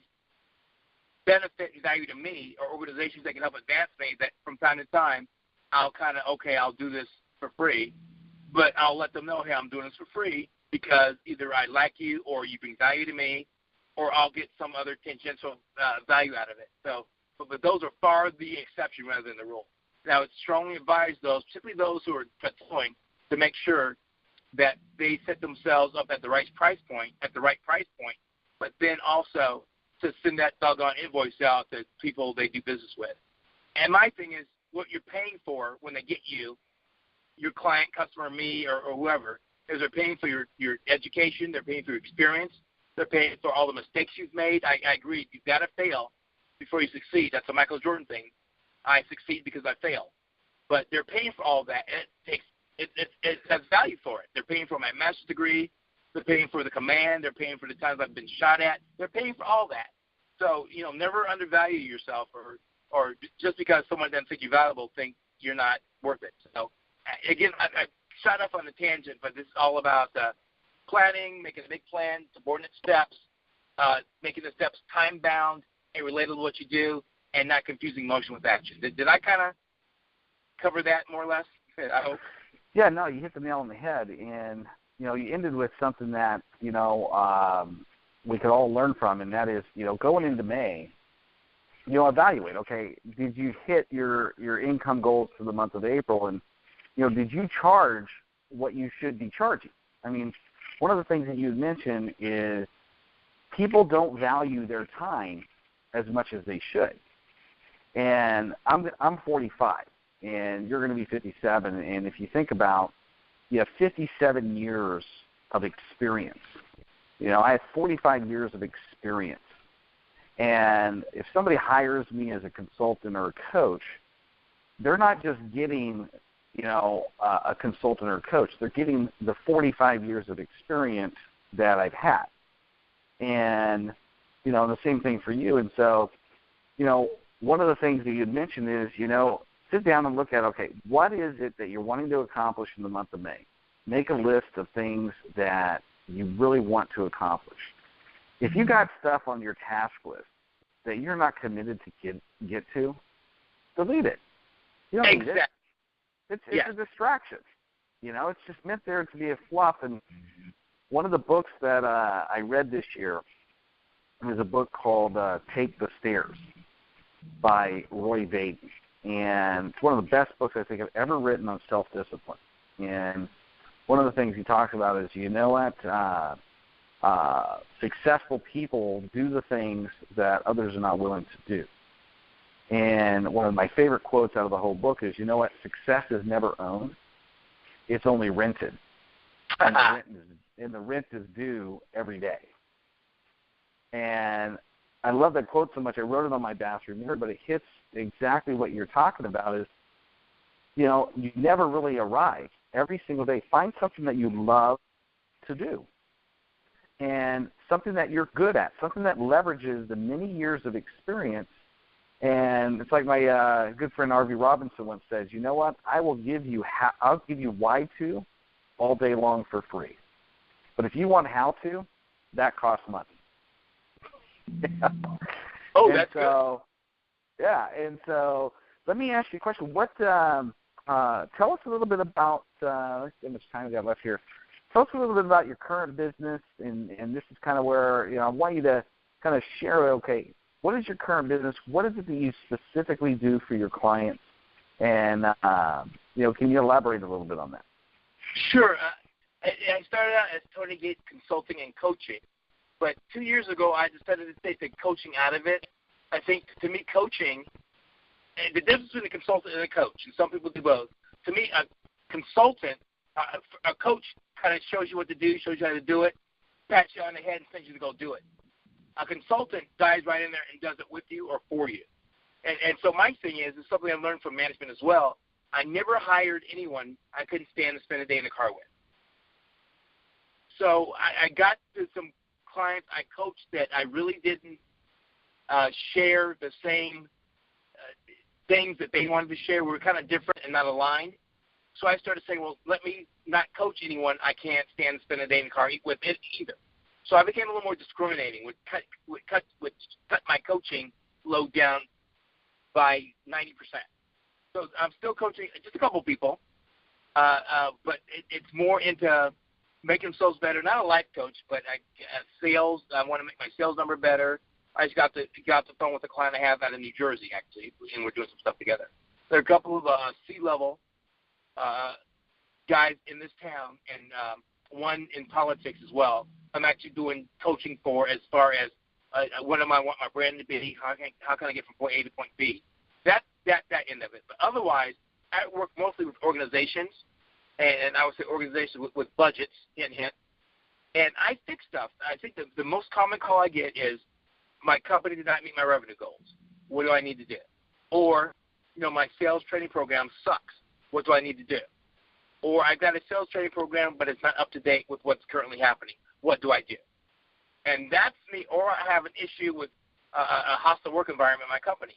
benefit and value to me, or organizations that can help advance me, that from time to time I'll kind of, okay, I'll do this for free, but I'll let them know, hey, I'm doing this for free because either I like you or you bring value to me, or I'll get some other tangential value out of it. So, but those are far the exception rather than the rule. Now, it's strongly advised those, particularly those who are plateauing, to make sure that they set themselves up at the right price point, but then also to send that doggone invoice out to people they do business with. And my thing is, what you're paying for when they get you, your client, customer, me, or whoever, is they're paying for your education, they're paying for your experience, they're paying for all the mistakes you've made. I agree. You've got to fail before you succeed. That's a Michael Jordan thing. I succeed because I fail. But they're paying for all that, and it has value for it. They're paying for my master's degree. They're paying for the command. They're paying for the times I've been shot at. They're paying for all that. So, never undervalue yourself, or just because someone doesn't think you're valuable, think you're not worth it. So, again, I shot up on a tangent, but this is all about planning, making a big plan, subordinate steps, making the steps time-bound and related to what you do, and not confusing motion with action. Did I kind of cover that more or less? I hope. Yeah, no, you hit the nail on the head, and you ended with something that we could all learn from, and that is, going into May, evaluate. Okay, did you hit your income goals for the month of April, and did you charge what you should be charging? I mean, one of the things that you mentioned is people don't value their time as much as they should. And I'm 45, and you're going to be 57. And if you think about, you have 57 years of experience. I have 45 years of experience. And if somebody hires me as a consultant or a coach, they're not just getting, a consultant or a coach. They're getting the 45 years of experience that I've had. And, the same thing for you. And so, one of the things that you mentioned is, sit down and look at, okay, what is it that you're wanting to accomplish in the month of May? Make a list of things that you really want to accomplish. If you got stuff on your task list that you're not committed to get to, delete it. You don't need it. It's a distraction. It's just meant there to be a fluff. And one of the books that I read this year was a book called Take the Stairs by Roy Vaden. And it's one of the best books I think I've ever written on self-discipline. And one of the things he talks about is, successful people do the things that others are not willing to do. And one of my favorite quotes out of the whole book is, success is never owned. It's only rented. And the rent is due every day. And I love that quote so much. I wrote it on my bathroom mirror, but it hits exactly what you're talking about is, you never really arrive. Every single day, find something that you love to do and something that you're good at, something that leverages the many years of experience And it's like my good friend R.V. Robinson once says, you know what? I'll give you why to all day long for free. But if you want how to, that costs money. Oh, that's good. Yeah, and so let me ask you a question. What? Tell us a little bit about, let's see how much time we got left here. Tell us a little bit about your current business, and this is kind of where, I want you to kind of share, okay, what is your current business? What is it that you specifically do for your clients? And, can you elaborate a little bit on that? Sure. I started out as Tony Gates Consulting and Coaching, but 2 years ago I decided to take the coaching out of it. I think, to me, coaching, the difference between a consultant and a coach, and some people do both. To me, a consultant, a coach kind of shows you what to do, shows you how to do it, pats you on the head and sends you to go do it. A consultant dives right in there and does it with you or for you. And so my thing is something I learned from management as well. I never hired anyone I couldn't stand to spend a day in the car with. So I got to some clients I coached that I really didn't share the same things that they wanted to share. We were kind of different and not aligned. So I started saying, well, let me not coach anyone I can't stand to spend a day in the car with it either. So I became a little more discriminating, would cut my coaching load down by 90%. So I'm still coaching just a couple people, but it's more into making themselves better. Not a life coach, but sales. I want to make my sales number better. I just got the phone with a client I have out of New Jersey, actually, and we're doing some stuff together. There are a couple of C-level guys in this town, and one in politics as well. I'm actually doing coaching for as far as what am I want my brand to be? How can I get from point A to point B? That end of it. But otherwise, I work mostly with organizations, and I would say organizations with budgets, hint. And I fix stuff. I think the most common call I get is, my company did not meet my revenue goals. What do I need to do? Or, my sales training program sucks. What do I need to do? Or I've got a sales training program, but it's not up to date with what's currently happening. What do I do? And that's me. Or I have an issue with a hostile work environment in my company.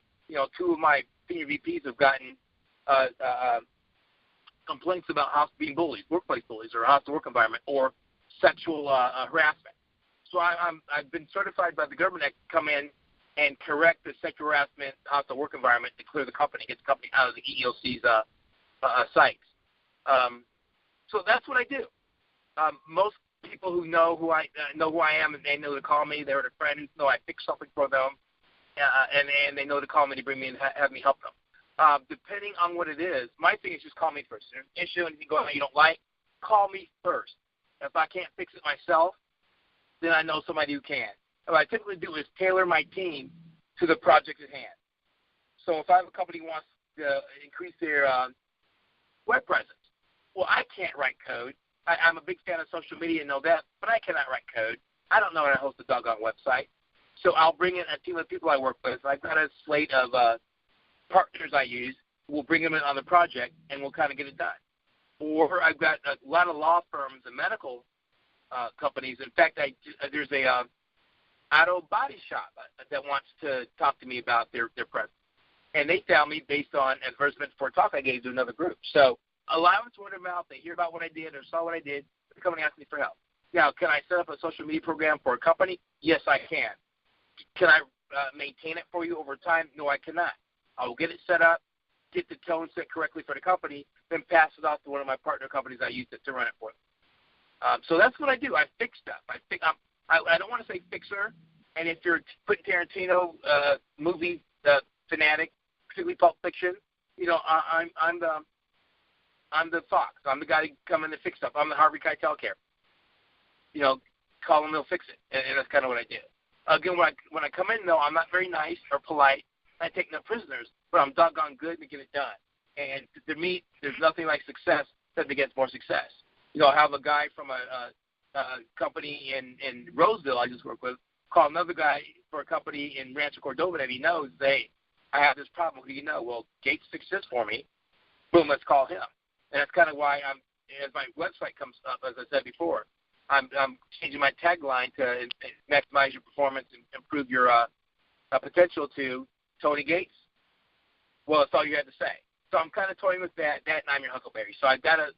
Two of my senior VPs have gotten complaints about being bullies, workplace bullies, or a hostile work environment, or sexual harassment. So I've been certified by the government to come in and correct the sexual harassment, hostile work environment to clear the company, get the company out of the EEOC's sites. So that's what I do. Most people who know who I am, and they know to call me. They're a friend who know I fix something for them, and they know to call me to bring me and have me help them. Depending on what it is, my thing is just call me first. If there's an issue and you go you don't like, call me first. If I can't fix it myself, then I know somebody who can. What I typically do is tailor my team to the project at hand. So if I have a company who wants to increase their web presence, well, I can't write code. I'm a big fan of social media and know that, but I cannot write code. I don't know how to host a doggone website. So I'll bring in a team of people I work with. I've got a slate of partners I use. We'll bring them in on the project, and we'll kind of get it done. Or I've got a lot of law firms and medical companies. In fact, there's a auto body shop that wants to talk to me about their presence. And they found me based on advertisement for a talk I gave to another group. So a lot of it's word of mouth. They hear about what I did or saw what I did. The company asked me for help. Now, can I set up a social media program for a company? Yes, I can. Can I maintain it for you over time? No, I cannot. I will get it set up, get the tone set correctly for the company, then pass it off to one of my partner companies I use to run it for them. So that's what I do. I fix stuff. I don't want to say fixer. And if you're Quentin Tarantino movie fanatic, particularly Pulp Fiction, I'm the fox. I'm the guy to come in and fix stuff. I'm the Harvey Keitel character. Call them, they'll fix it, and that's kind of what I do. Again, when I come in, though, I'm not very nice or polite. I take no prisoners, but I'm doggone good to get it done. And to me, there's nothing like success that begets more success. I have a guy from a company in Roseville I just work with call another guy for a company in Rancho Cordova that he knows, hey, I have this problem. Who do you know? Well, Gates fixed this for me. Boom, let's call him. And that's kind of why as my website comes up, as I said before, I'm changing my tagline to maximize your performance and improve your potential to Tony Gates? Well, that's all you had to say. So I'm kind of toying with that, and I'm your Huckleberry. So I've got a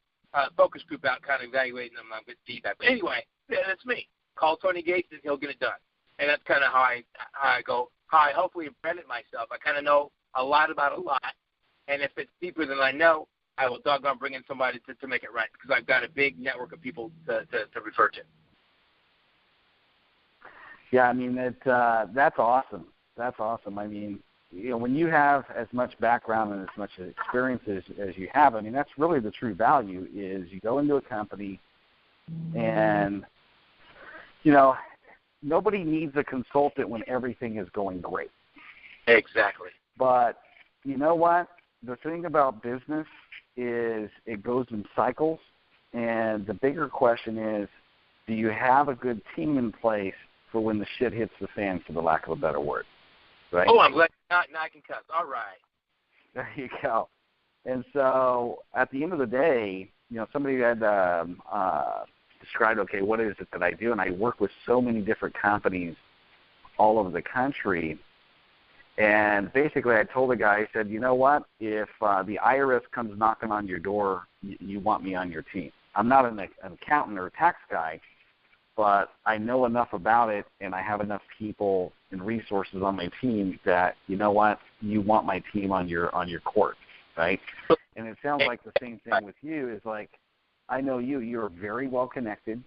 focus group out kind of evaluating them with feedback. But anyway, that's me. Call Tony Gates, and he'll get it done. And that's kind of how I go, how I hopefully branded myself. I kind of know a lot about a lot, and if it's deeper than I know, I will doggone bring in somebody to make it right, because I've got a big network of people to refer to. Yeah, I mean, that's awesome. That's awesome. I mean, you know, when you have as much background and as much experience as you have, I mean, that's really the true value is you go into a company and, you know, nobody needs a consultant when everything is going great. Exactly. But you know what? The thing about business is it goes in cycles, and the bigger question is, do you have a good team in place for when the shit hits the fan, for the lack of a better word? Right? Oh, I'm glad now I can cuss. All right. There you go. And so at the end of the day, you know, somebody had described, okay, what is it that I do? And I work with so many different companies all over the country. And basically I told the guy, I said, you know what, if the IRS comes knocking on your door, you want me on your team. I'm not an accountant or a tax guy, but I know enough about it, and I have enough people and resources on my team that, you know what, you want my team on your court, right? And it sounds like the same thing with you is like, I know you're very well connected,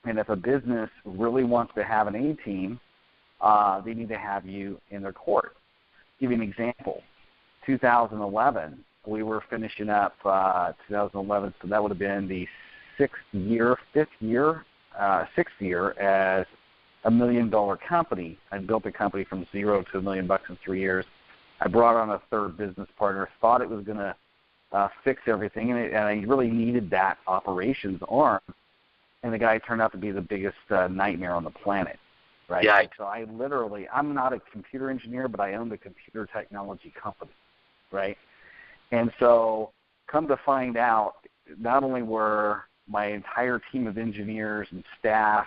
and if a business really wants to have an A team, they need to have you in their court. Give you an example. 2011, we were finishing up 2011, so that would have been the sixth year as $1 million company. I built a company from zero to $1 million in 3 years. I brought on a third business partner, thought it was going to fix everything, and I really needed that operations arm, and the guy turned out to be the biggest nightmare on the planet, right? Yeah. So I'm not a computer engineer, but I owned a computer technology company, right? And so come to find out, not only were my entire team of engineers and staff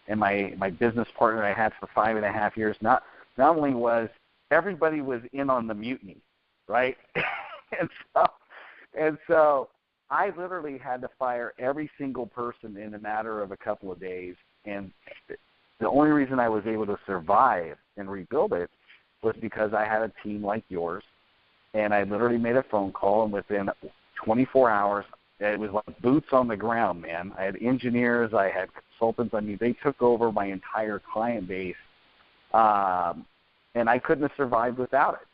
and my business partner I had for 5.5 years, not only was everybody was in on the mutiny, right? and so I literally had to fire every single person in a matter of a couple of days, and the only reason I was able to survive and rebuild it was because I had a team like yours, and I literally made a phone call, and within 24 hours, it was like boots on the ground, man. I had engineers, I had consultants. I mean, they took over my entire client base, and I couldn't have survived without it.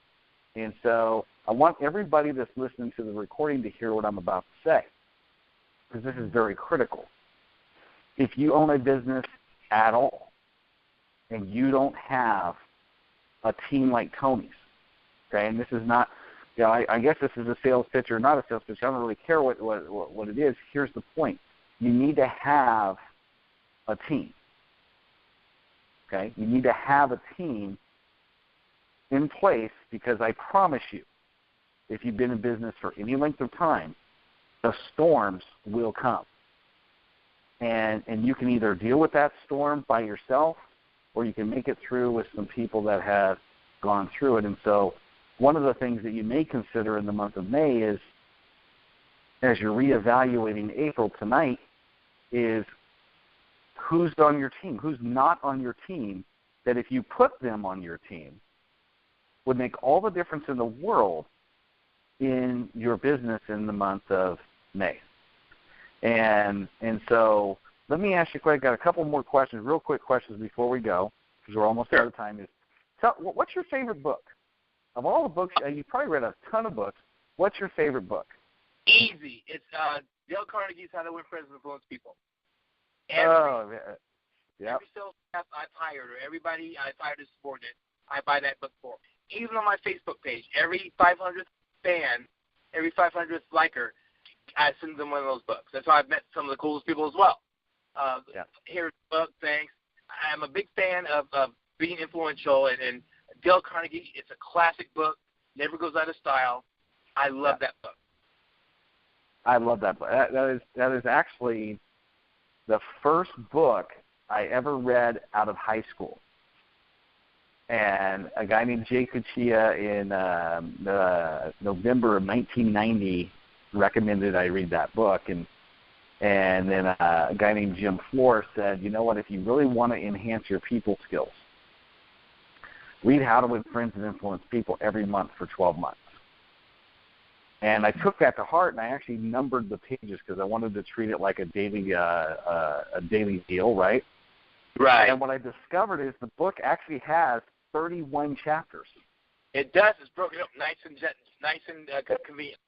And so I want everybody that's listening to the recording to hear what I'm about to say, because this is very critical. If you own a business at all and you don't have a team like Tony's, okay, and this is not, you know, I guess this is a sales pitch or not a sales pitch. I don't really care what it is. Here's the point. You need to have a team, okay? You need to have a team in place, because I promise you, if you've been in business for any length of time, the storms will come. And you can either deal with that storm by yourself, or you can make it through with some people that have gone through it. And so one of the things that you may consider in the month of May is, as you're reevaluating April tonight, is who's on your team, who's not on your team, that if you put them on your team would make all the difference in the world in your business in the month of May. And so let me ask you, I've got a couple more questions, real quick questions before we go, because we're almost out of time. What's your favorite book? Of all the books, you probably read a ton of books. What's your favorite book? Easy. It's Dale Carnegie's How to Win Friends and Influence People. Every sales staff I've hired, or everybody I've hired as subordinate, I buy that book for. Even on my Facebook page, every 500th fan, every 500th liker, I send them one of those books. That's how I've met some of the coolest people as well. Here's the book, thanks. I'm a big fan of being influential, and Dale Carnegie, it's a classic book, never goes out of style. I love that book. I love that book. That is actually the first book I ever read out of high school. And a guy named Jay Cuccia in November of 1990 recommended I read that book. And then a guy named Jim Flores said, you know what, if you really want to enhance your people skills, read How to Win Friends and Influence People every month for 12 months. And I took that to heart, and I actually numbered the pages because I wanted to treat it like a daily deal, right? Right. And what I discovered is the book actually has 31 chapters. It does. It's broken up nice and convenient.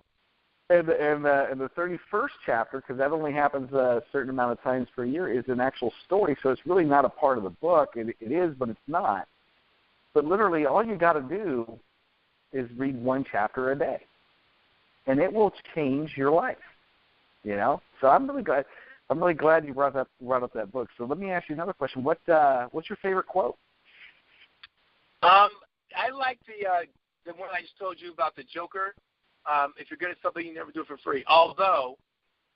And the 31st chapter, because that only happens a certain amount of times per year, is an actual story. So it's really not a part of the book. It is, but it's not. But literally, all you got to do is read one chapter a day, and it will change your life. You know. So I'm really glad you brought up that book. So let me ask you another question. What's your favorite quote? I like the one I just told you about the Joker. If you're good at something, you never do it for free. Although,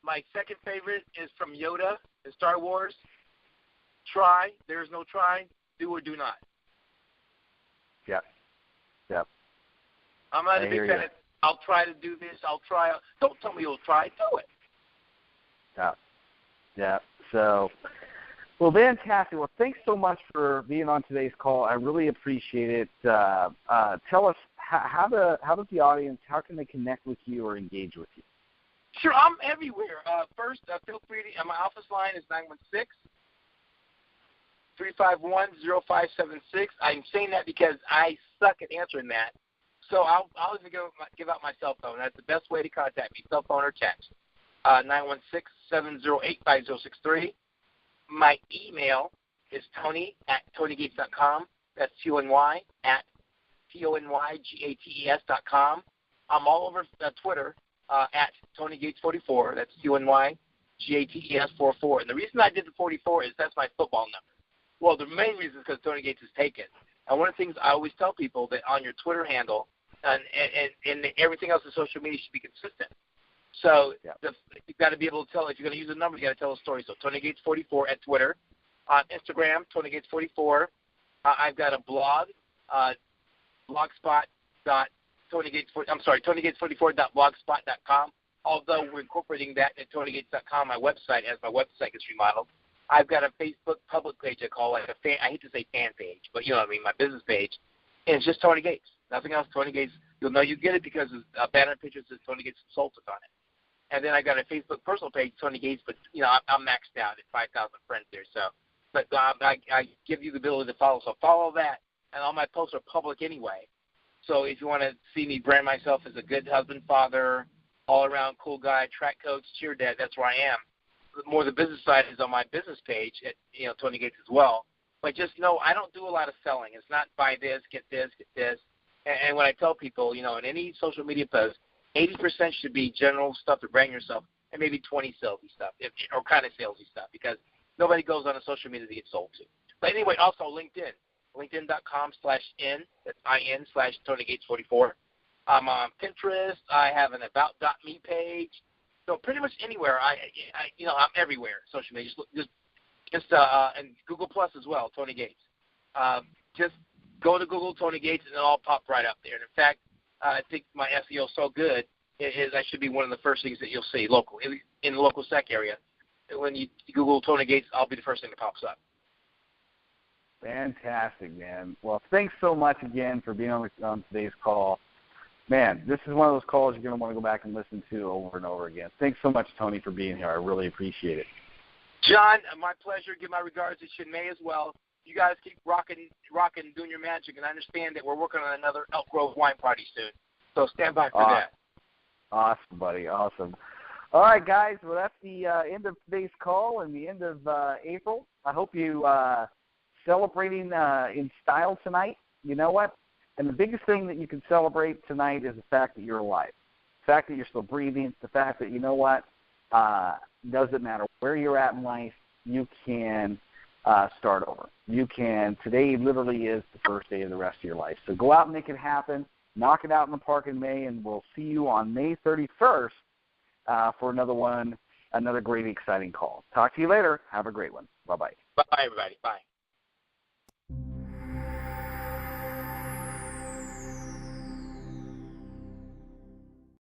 my second favorite is from Yoda in Star Wars. Try, there is no try, do or do not. Yep. I'm not a big fan of, I'll try to do this, I'll try. Don't tell me you'll try, do it. Yeah. So, well, fantastic. Well, thanks so much for being on today's call. I really appreciate it. Tell us, how does the audience, how can they connect with you or engage with you? Sure, I'm everywhere. First, feel free to, my office line is 916-351-0576. I'm saying that because I suck at answering that. So I'll even give out my cell phone. That's the best way to contact me, cell phone or text. 916-708-5063. My email is tony@tonygates.com. That's TONY@TONYGATES.com. I'm all over Twitter at TonyGates44. That's TONYGATES44. And the reason I did the 44 is that's my football number. Well, the main reason is because Tony Gates is taken. And one of the things I always tell people that on your Twitter handle and everything else in social media should be consistent. So you've got to be able to tell, if you're going to use a number, you've got to tell a story. So Tony Gates 44 at Twitter. On Instagram, Tony Gates 44. I've got a blog, TonyGates44.blogspot.com. Although we're incorporating that at TonyGates.com, my website, as my website gets remodeled. I've got a Facebook public page I call like a fan. I hate to say fan page, but you know what I mean, my business page. And it's just Tony Gates. Nothing else, Tony Gates. You'll know you get it because a banner picture says Tony Gates Consultant on it. And then I got a Facebook personal page, Tony Gates, but you know I'm maxed out at 5,000 friends there. So, but I give you the ability to follow. So follow that, and all my posts are public anyway. So if you want to see me brand myself as a good husband, father, all-around cool guy, track coach, cheer dad, that's where I am. More the business side is on my business page at Tony Gates as well. But just know I don't do a lot of selling. It's not buy this, get this, get this. And when I tell people, in any social media post, 80% should be general stuff to brand yourself, and maybe 20 salesy stuff, or kind of salesy stuff, because nobody goes on a social media to get sold to. But anyway, also LinkedIn, linkedin.com/in, that's IN/TonyGates44. I'm on Pinterest. I have an about.me page. So pretty much anywhere. I'm everywhere. Social media. Just and Google Plus as well. Tony Gates. Just go to Google Tony Gates and it'll all pop right up there. And in fact, I think my SEO is so good, I should be one of the first things that you'll see local in the local SEC area. When you Google Tony Gates, I'll be the first thing that pops up. Fantastic, man. Well, thanks so much again for being on today's call. Man, this is one of those calls you're going to want to go back and listen to over and over again. Thanks so much, Tony, for being here. I really appreciate it. John, my pleasure. Give my regards to Chinmay as well. You guys keep rocking, doing your magic, and I understand that we're working on another Elk Grove wine party soon. So stand by for that. Awesome, buddy. Awesome. All right, guys. Well, that's the end of today's call and the end of April. I hope you celebrating in style tonight. You know what? And the biggest thing that you can celebrate tonight is the fact that you're alive, the fact that you're still breathing, the fact that, you know what, doesn't matter where you're at in life, you can start over. You can. Today literally is the first day of the rest of your life. So go out and make it happen. Knock it out in the park in May, and we'll see you on May 31st for another great, exciting call. Talk to you later. Have a great one. Bye-bye. Bye, everybody. Bye.